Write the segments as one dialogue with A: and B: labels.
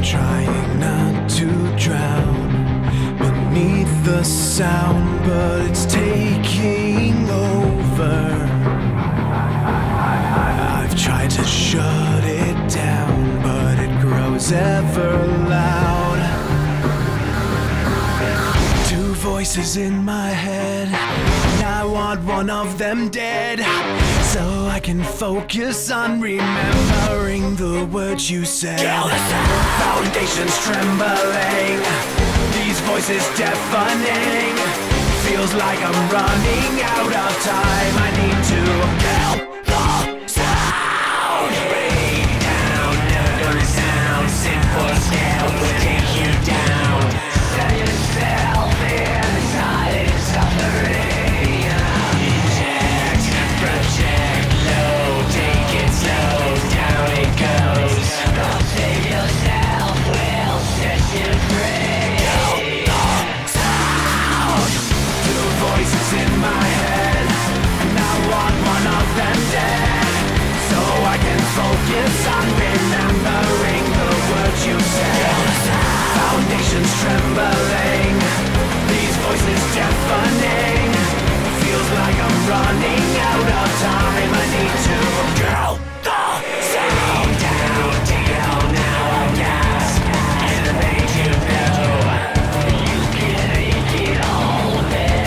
A: trying not to drown beneath the sound, but it's taking over. I've tried to shut it down, but it grows ever loud. Two voices in my head, and I want one of them dead, so I can focus on remembering the words you said. Foundations trembling, these voices deafening. Feels like I'm running out of time. I need to kill the sound. Break down, never sound. Simple scale will take you down. Set yourself in silent suffering. Eject, project low, take it slow, down it goes. Don't save yourself, we'll set you free. Voices in my head, and I want one of them dead, so I can focus on remembering the words you said. Foundations trembling, these voices deafening. Feels like I'm running out of time. I need to kill the sound. Down, down, now I'm gas, elevate you know. You can make it all better.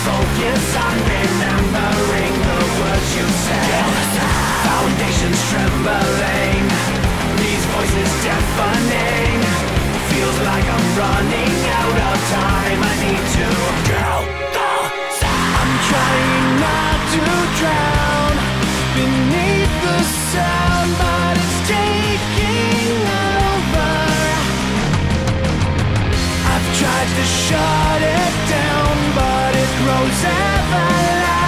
A: Focus on remembering the words you said. Foundations trembling, these voices deafening. Feels like I'm running out of time. I need to kill the sound. I'm trying not to drown beneath the sound, but it's taking over. I've tried to shut it down, but it grows ever loud.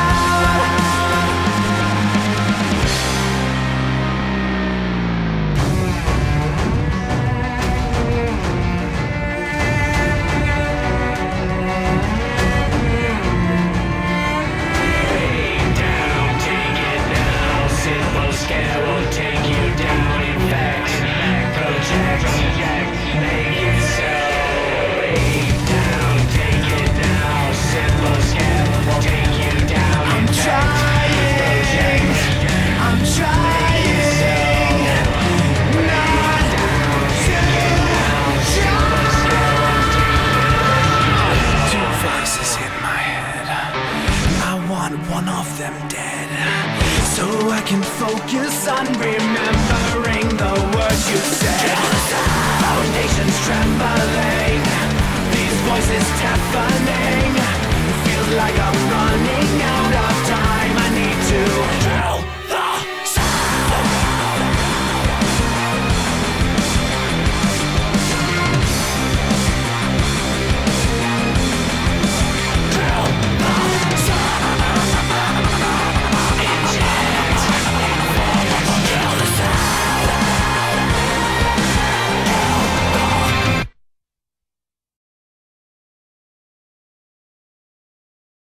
A: Way down, take it now. Simple scale will take you down. Effect, project, make it so. Way down, take it now. Simple scale will take you down. I'm trying not to drown. Two voices in my head, I want one of them dead, so I can focus on remembering the words you said. Foundations trembling, these voices deafening. Feels like I'm running